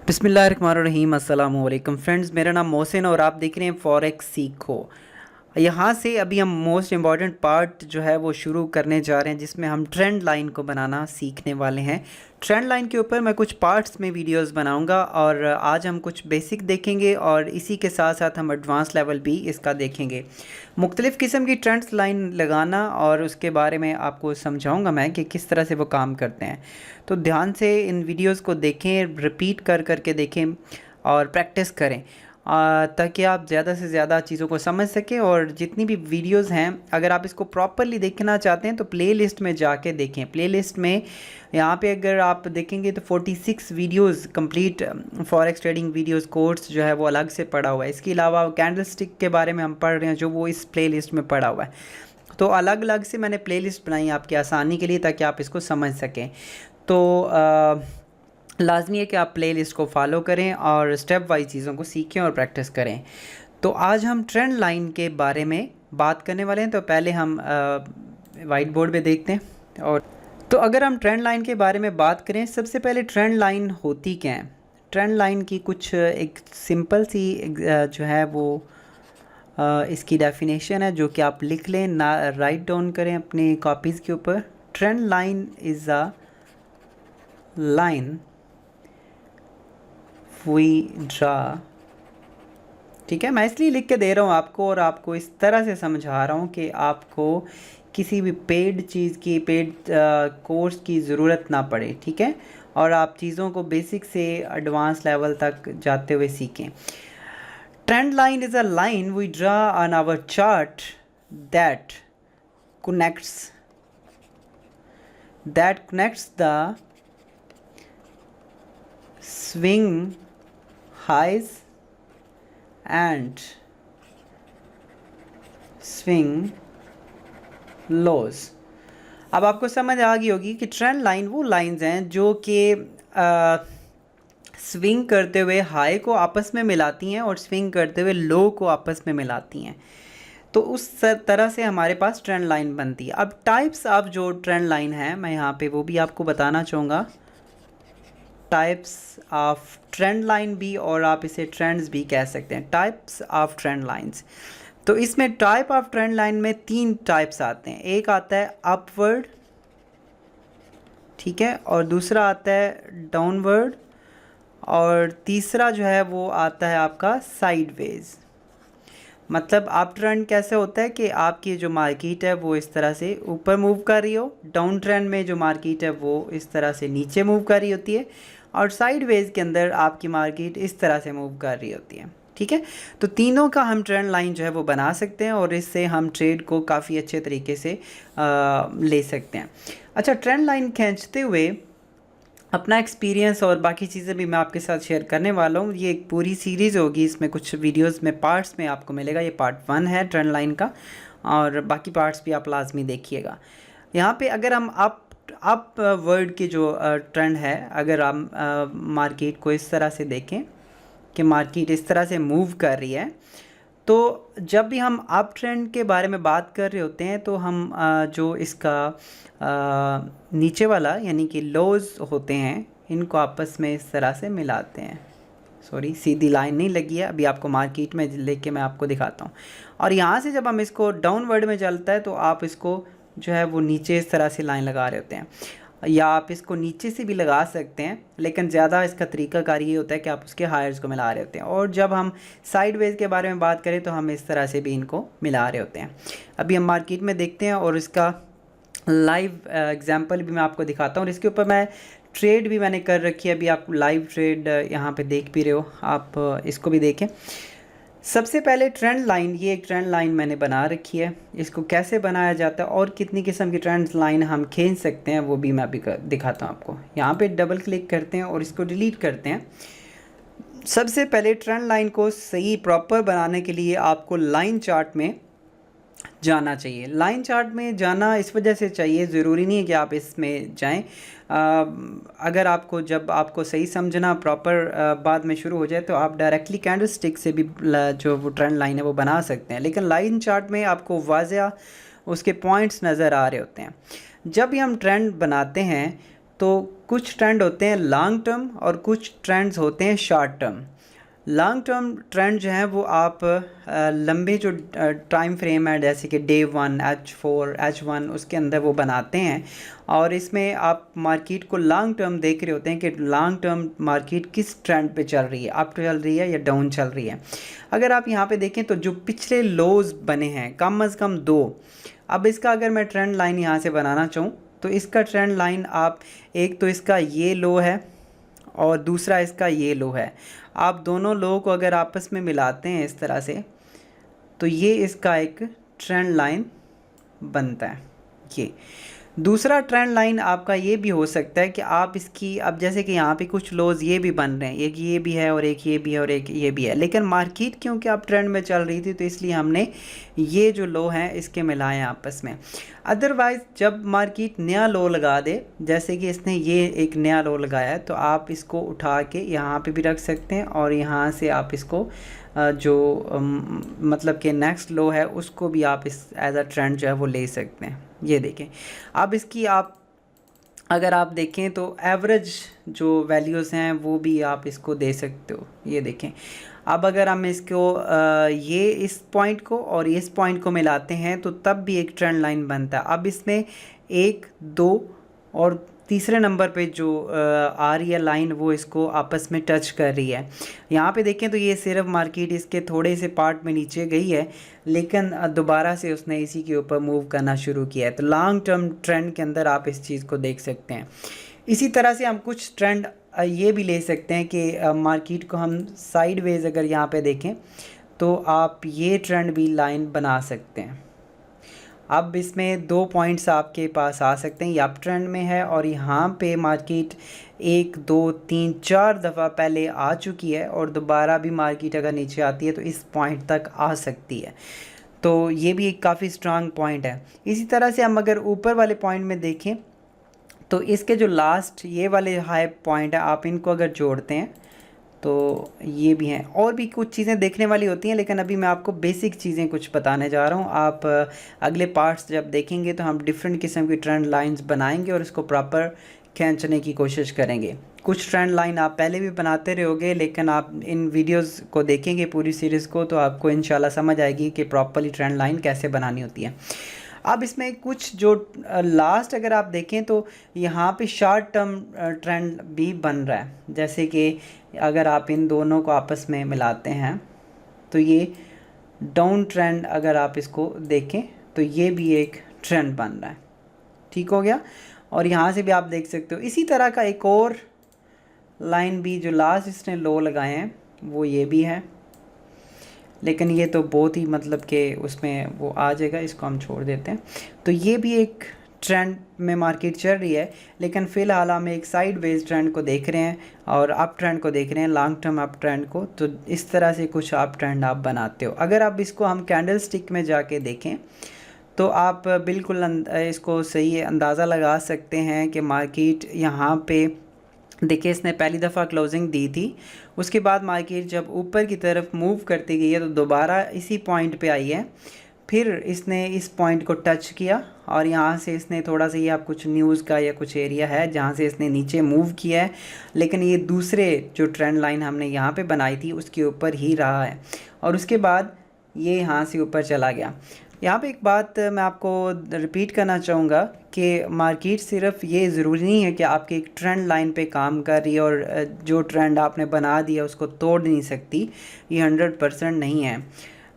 बिस्मिल्लाहिर्रहमानिर्रहीम अस्सलाम वालेकुम फ्रेंड्स, मेरा नाम मोहसिन और आप देख रहे हैं फॉरेक्स सीखो। यहाँ से अभी हम मोस्ट इम्पॉर्टेंट पार्ट जो है वो शुरू करने जा रहे हैं, जिसमें हम ट्रेंड लाइन को बनाना सीखने वाले हैं। ट्रेंड लाइन के ऊपर मैं कुछ पार्ट्स में वीडियोस बनाऊंगा और आज हम कुछ बेसिक देखेंगे और इसी के साथ साथ हम एडवांस लेवल भी इसका देखेंगे। मुख्तलिफ़ किस्म की ट्रेंड्स लाइन लगाना और उसके बारे में आपको समझाऊंगा मैं कि किस तरह से वो काम करते हैं। तो ध्यान से इन वीडियोस को देखें, रिपीट कर करके देखें और प्रैक्टिस करें ताकि आप ज़्यादा से ज़्यादा चीज़ों को समझ सकें। और जितनी भी वीडियोस हैं, अगर आप इसको प्रॉपरली देखना चाहते हैं तो प्लेलिस्ट में जाके देखें। प्लेलिस्ट में यहाँ पे अगर आप देखेंगे तो 46 videos complete forex trading videos course जो है वो अलग से पड़ा हुआ है। इसके अलावा कैंडल स्टिक के बारे में हम पढ़ रहे हैं जो वो इस प्लेलिस्ट में पड़ा हुआ है। तो अलग अलग से मैंने प्लेलिस्ट बनाई आपकी आसानी के लिए ताकि आप इसको समझ सकें। तो लाजमी है कि आप प्लेलिस्ट को फॉलो करें और स्टेप वाइज चीज़ों को सीखें और प्रैक्टिस करें। तो आज हम ट्रेंड लाइन के बारे में बात करने वाले हैं। तो पहले हम वाइट बोर्ड पे देखते हैं। और तो अगर हम ट्रेंड लाइन के बारे में बात करें, सबसे पहले ट्रेंड लाइन होती क्या है। ट्रेंड लाइन की कुछ एक सिंपल सी जो है वो इसकी डेफिनेशन है जो कि आप लिख लें, ना राइट डाउन करें अपनी कॉपीज़ के ऊपर। Trend line is a line we draw. ठीक है, मैं इसलिए लिख के दे रहा हूँ आपको और आपको इस तरह से समझा रहा हूँ कि आपको किसी भी पेड चीज़ की, पेड कोर्स की ज़रूरत ना पड़े। ठीक है, और आप चीज़ों को बेसिक से एडवांस लेवल तक जाते हुए सीखें। Trend line is a line we draw on our chart that connects the swing highs and swing lows। अब आपको समझ आ गई होगी कि ट्रेंड लाइन वो लाइंस हैं जो कि स्विंग करते हुए हाई को आपस में मिलाती हैं और स्विंग करते हुए लो को आपस में मिलाती हैं। तो उस तरह से हमारे पास ट्रेंड लाइन बनती है। अब टाइप्स ऑफ जो ट्रेंड लाइन है, मैं यहाँ पे वो भी आपको बताना चाहूँगा। टाइप्स ऑफ ट्रेंड लाइन भी, और आप इसे ट्रेंड्स भी कह सकते हैं, टाइप्स ऑफ ट्रेंड लाइंस। तो इसमें टाइप ऑफ ट्रेंड लाइन में 3 टाइप्स आते हैं। एक आता है अपवर्ड, ठीक है, और दूसरा आता है डाउनवर्ड, और तीसरा जो है वो आता है आपका साइडवेज। मतलब अप ट्रेंड कैसे होता है कि आपकी जो मार्केट है वो इस तरह से ऊपर मूव कर रही हो, डाउन ट्रेंड में जो मार्केट है वो इस तरह से नीचे मूव कर रही होती है, और साइडवेज के अंदर आपकी मार्केट इस तरह से मूव कर रही होती है। ठीक है, तो तीनों का हम ट्रेंड लाइन जो है वो बना सकते हैं और इससे हम ट्रेड को काफ़ी अच्छे तरीके से ले सकते हैं। अच्छा, ट्रेंड लाइन खींचते हुए अपना एक्सपीरियंस और बाकी चीज़ें भी मैं आपके साथ शेयर करने वाला हूँ। ये एक पूरी सीरीज़ होगी, इसमें कुछ वीडियोस में पार्ट्स में आपको मिलेगा। ये पार्ट 1 है ट्रेंड लाइन का, और बाकी पार्ट्स भी आप लाजमी देखिएगा। यहाँ पे अगर हम अप वर्ड की जो ट्रेंड है, अगर हम मार्केट को इस तरह से देखें कि मार्केट इस तरह से मूव कर रही है, तो जब भी हम अप ट्रेंड के बारे में बात कर रहे होते हैं तो हम जो इसका नीचे वाला यानी कि लोज होते हैं, इनको आपस में इस तरह से मिलाते हैं। सॉरी, सीधी लाइन नहीं लगी है, अभी आपको मार्केट में लेके मैं आपको दिखाता हूँ। और यहाँ से जब हम इसको डाउनवर्ड में चलता है तो आप इसको जो है वो नीचे इस तरह से लाइन लगा रहे होते हैं, या आप इसको नीचे से भी लगा सकते हैं, लेकिन ज़्यादा इसका तरीकाकार ये होता है कि आप उसके हायर्स को मिला रहे होते हैं। और जब हम साइडवेज के बारे में बात करें तो हम इस तरह से भी इनको मिला रहे होते हैं। अभी हम मार्केट में देखते हैं और इसका लाइव एग्जांपल भी मैं आपको दिखाता हूँ, और इसके ऊपर मैं ट्रेड भी मैंने कर रखी है। अभी आप लाइव ट्रेड यहाँ पे देख भी रहे हो, आप इसको भी देखें। सबसे पहले ट्रेंड लाइन, ये एक ट्रेंड लाइन मैंने बना रखी है। इसको कैसे बनाया जाता है और कितनी किस्म की ट्रेंड लाइन हम खींच सकते हैं वो भी मैं अभी दिखाता हूँ आपको। यहाँ पे डबल क्लिक करते हैं और इसको डिलीट करते हैं। सबसे पहले ट्रेंड लाइन को सही प्रॉपर बनाने के लिए आपको लाइन चार्ट में जाना चाहिए। लाइन चार्ट में जाना इस वजह से चाहिए, ज़रूरी नहीं है कि आप इसमें जाएं। अगर आपको जब आपको सही समझना प्रॉपर बाद में शुरू हो जाए तो आप डायरेक्टली कैंडल स्टिक से भी जो वो ट्रेंड लाइन है वो बना सकते हैं, लेकिन लाइन चार्ट में आपको वाज़ह उसके पॉइंट्स नज़र आ रहे होते हैं। जब भी हम ट्रेंड बनाते हैं तो कुछ ट्रेंड होते हैं लॉन्ग टर्म और कुछ ट्रेंड्स होते हैं short term. Long term trend जो है वो आप लंबे जो टाइम फ्रेम है जैसे कि डे 1, H4, H1 उसके अंदर वो बनाते हैं, और इसमें आप मार्केट को लॉन्ग टर्म देख रहे होते हैं कि लॉन्ग टर्म मार्केट किस ट्रेंड पे चल रही है, अप चल रही है या डाउन चल रही है। अगर आप यहाँ पे देखें तो जो पिछले लोज बने हैं कम अज़ कम 2, अब इसका अगर मैं ट्रेंड लाइन यहाँ से बनाना चाहूँ तो इसका ट्रेंड लाइन आप, एक तो इसका ये लो है और दूसरा इसका ये लो है, आप दोनों लो को अगर आपस में मिलाते हैं इस तरह से तो ये इसका एक ट्रेंड लाइन बनता है। ये दूसरा ट्रेंड लाइन आपका ये भी हो सकता है कि आप इसकी, अब जैसे कि यहाँ पे कुछ लोज ये भी बन रहे हैं, एक ये भी है और एक ये भी है और एक ये भी है, लेकिन मार्केट क्योंकि आप ट्रेंड में चल रही थी तो इसलिए हमने ये जो लो हैं इसके मिलाए आपस में। अदरवाइज़ जब मार्केट नया लो लगा दे, जैसे कि इसने ये एक नया लो लगाया है, तो आप इसको उठा के यहाँ पे भी रख सकते हैं और यहाँ से आप इसको जो मतलब कि नेक्स्ट लो है उसको भी आप इस एज अ ट्रेंड जो है वो ले सकते हैं। ये देखें, अब इसकी आप अगर आप देखें तो एवरेज जो वैल्यूज़ हैं वो भी आप इसको दे सकते हो। ये देखें, अब अगर हम इसको ये इस पॉइंट को और इस पॉइंट को मिलाते हैं तो तब भी एक ट्रेंड लाइन बनता है। अब इसमें 1, 2 और तीसरे नंबर पे जो आ रही है लाइन वो इसको आपस में टच कर रही है। यहाँ पे देखें तो ये सिर्फ मार्केट इसके थोड़े से पार्ट में नीचे गई है, लेकिन दोबारा से उसने इसी के ऊपर मूव करना शुरू किया है। तो लॉन्ग टर्म ट्रेंड के अंदर आप इस चीज़ को देख सकते हैं। इसी तरह से हम कुछ ट्रेंड ये भी ले सकते हैं कि मार्केट को हम साइडवेज अगर यहाँ पे देखें तो आप ये ट्रेंड भी लाइन बना सकते हैं। अब इसमें 2 पॉइंट्स आपके पास आ सकते हैं, ये अप ट्रेंड में है और यहाँ पे मार्केट 1, 2, 3, 4 दफ़ा पहले आ चुकी है और दोबारा भी मार्केट अगर नीचे आती है तो इस पॉइंट तक आ सकती है। तो ये भी एक काफ़ी स्ट्रांग पॉइंट है। इसी तरह से हम अगर ऊपर वाले पॉइंट में देखें तो इसके जो लास्ट ये वाले हाई पॉइंट है, आप इनको अगर जोड़ते हैं तो ये भी हैं। और भी कुछ चीज़ें देखने वाली होती हैं, लेकिन अभी मैं आपको बेसिक चीज़ें कुछ बताने जा रहा हूँ। आप अगले पार्ट्स जब देखेंगे तो हम डिफरेंट किस्म की ट्रेंड लाइंस बनाएंगे और इसको प्रॉपर खींचने की कोशिश करेंगे। कुछ ट्रेंड लाइन आप पहले भी बनाते रहोगे, लेकिन आप इन वीडियोस को देखेंगे पूरी सीरीज़ को तो आपको इंशाल्लाह समझ आएगी कि प्रॉपरली ट्रेंड लाइन कैसे बनानी होती है। अब इसमें कुछ जो लास्ट अगर आप देखें तो यहाँ पे शॉर्ट टर्म ट्रेंड भी बन रहा है। जैसे कि अगर आप इन दोनों को आपस में मिलाते हैं तो ये डाउन ट्रेंड अगर आप इसको देखें तो ये भी एक ट्रेंड बन रहा है। ठीक हो गया, और यहाँ से भी आप देख सकते हो इसी तरह का एक और लाइन भी जो लास्ट इसने लो लगाए हैं वो ये भी है, लेकिन ये तो बहुत ही मतलब कि उसमें वो आ जाएगा, इसको हम छोड़ देते हैं। तो ये भी एक ट्रेंड में मार्केट चल रही है, लेकिन फ़िलहाल हम एक साइडवेज ट्रेंड को देख रहे हैं और अप ट्रेंड को देख रहे हैं, लॉन्ग टर्म अप ट्रेंड को। तो इस तरह से कुछ अप ट्रेंड आप बनाते हो। अगर आप इसको हम कैंडल स्टिक में जाके देखें तो आप बिल्कुल इसको सही अंदाज़ा लगा सकते हैं कि मार्केट यहाँ पे देखिए इसने पहली दफ़ा क्लोजिंग दी थी, उसके बाद मार्केट जब ऊपर की तरफ मूव करती गई है तो दोबारा इसी पॉइंट पे आई है, फिर इसने इस पॉइंट को टच किया और यहाँ से इसने थोड़ा सा, ये आप कुछ न्यूज़ का या कुछ एरिया है जहाँ से इसने नीचे मूव किया है, लेकिन ये दूसरे जो ट्रेंड लाइन हमने यहाँ पे बनाई थी उसके ऊपर ही रहा है और उसके बाद ये यहाँ से ऊपर चला गया। यहाँ पे एक बात मैं आपको रिपीट करना चाहूँगा कि मार्केट सिर्फ ये ज़रूरी नहीं है कि आपकी एक ट्रेंड लाइन पे काम कर रही है और जो ट्रेंड आपने बना दिया उसको तोड़ नहीं सकती, ये 100% नहीं है।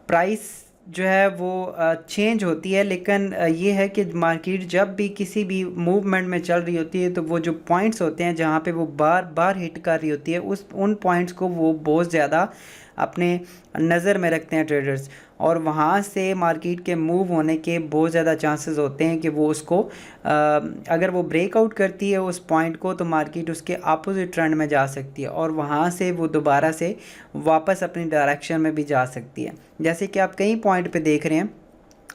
प्राइस जो है वो चेंज होती है, लेकिन ये है कि मार्केट जब भी किसी भी मूवमेंट में चल रही होती है तो वो जो पॉइंट्स होते हैं जहाँ पे वो बार बार हिट कर रही होती है उन पॉइंट्स को वो बहुत ज़्यादा अपने नज़र में रखते हैं ट्रेडर्स, और वहाँ से मार्केट के मूव होने के बहुत ज़्यादा चांसेस होते हैं कि वो उसको अगर वो ब्रेकआउट करती है उस पॉइंट को तो मार्केट उसके अपोजिट ट्रेंड में जा सकती है और वहाँ से वो दोबारा से वापस अपनी डायरेक्शन में भी जा सकती है। जैसे कि आप कई पॉइंट पे देख रहे हैं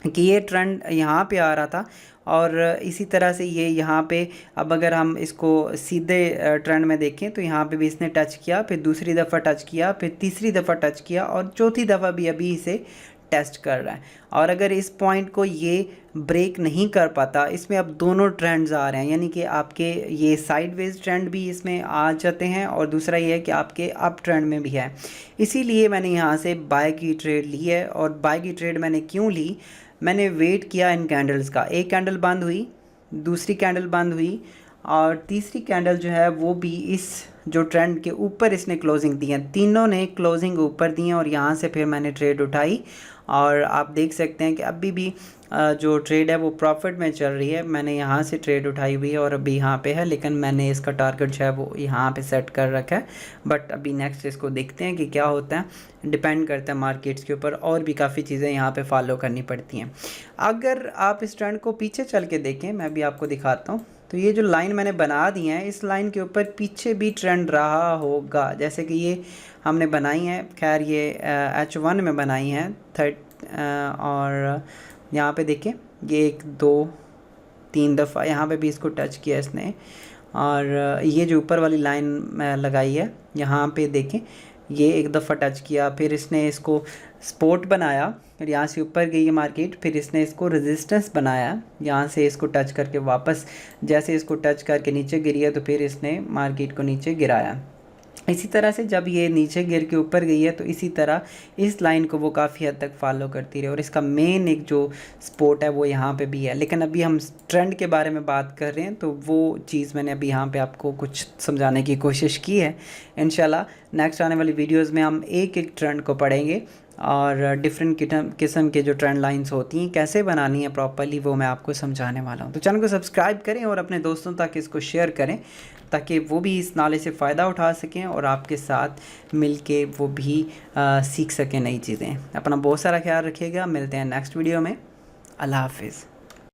कि ये ट्रेंड यहाँ पे आ रहा था और इसी तरह से ये यहाँ पे, अब अगर हम इसको सीधे ट्रेंड में देखें तो यहाँ पे भी इसने टच किया, फिर दूसरी दफ़ा टच किया, फिर तीसरी दफ़ा टच किया और चौथी दफ़ा भी अभी इसे टेस्ट कर रहा है। और अगर इस पॉइंट को ये ब्रेक नहीं कर पाता, इसमें अब दोनों ट्रेंड्स आ रहे हैं, यानी कि आपके ये साइडवेज ट्रेंड भी इसमें आ जाते हैं और दूसरा ये है कि आपके अप ट्रेंड में भी है। इसीलिए मैंने यहाँ से बाय की ट्रेड ली है। और बाय की ट्रेड मैंने क्यों ली, मैंने वेट किया इन कैंडल्स का। एक कैंडल बंद हुई, दूसरी कैंडल बंद हुई और तीसरी कैंडल जो है वो भी इस जो ट्रेंड के ऊपर इसने क्लोजिंग दी है। तीनों ने क्लोजिंग ऊपर दी हैं और यहाँ से फिर मैंने ट्रेड उठाई। और आप देख सकते हैं कि अभी भी जो ट्रेड है वो प्रॉफिट में चल रही है। मैंने यहाँ से ट्रेड उठाई हुई है और अभी यहाँ पे है, लेकिन मैंने इसका टारगेट जो है वो यहाँ पे सेट कर रखा है। बट अभी नेक्स्ट इसको देखते हैं कि क्या होता है, डिपेंड करता है मार्केट्स के ऊपर, और भी काफ़ी चीज़ें यहाँ पे फॉलो करनी पड़ती हैं। अगर आप इस ट्रेंड को पीछे चल के देखें, मैं भी आपको दिखाता हूँ, तो ये जो लाइन मैंने बना दी है, इस लाइन के ऊपर पीछे भी ट्रेंड रहा होगा। जैसे कि ये हमने बनाई है, खैर ये H1 में बनाई है और यहाँ पे देखें ये 1 2 3 दफ़ा यहाँ पे भी इसको टच किया इसने। और ये जो ऊपर वाली लाइन लगाई है यहाँ पे देखें, ये 1 दफ़ा टच किया, फिर इसने इसको सपोर्ट बनाया और यहाँ से ऊपर गई है मार्केट, फिर इसने इसको रेजिस्टेंस बनाया, यहाँ से इसको टच करके वापस जैसे इसको टच करके नीचे गिरी है तो फिर इसने मार्केट को नीचे गिराया। इसी तरह से जब ये नीचे गिर के ऊपर गई है तो इसी तरह इस लाइन को वो काफ़ी हद तक फॉलो करती रही और इसका मेन एक जो सपोर्ट है वो यहाँ पे भी है। लेकिन अभी हम ट्रेंड के बारे में बात कर रहे हैं तो वो चीज़ मैंने अभी यहाँ पे आपको कुछ समझाने की कोशिश की है। इंशाल्लाह नेक्स्ट आने वाली वीडियोज़ में हम एक एक ट्रेंड को पढ़ेंगे और डिफरेंट किस्म के जो ट्रेंड लाइंस होती हैं कैसे बनानी है प्रॉपर्ली, वो मैं आपको समझाने वाला हूँ। तो चैनल को सब्सक्राइब करें और अपने दोस्तों तक इसको शेयर करें ताकि वो भी इस नॉलेज से फ़ायदा उठा सकें और आपके साथ मिलके वो भी सीख सकें नई चीज़ें। अपना बहुत सारा ख्याल रखिएगा, मिलते हैं नेक्स्ट वीडियो में। अल्लाह हाफिज़।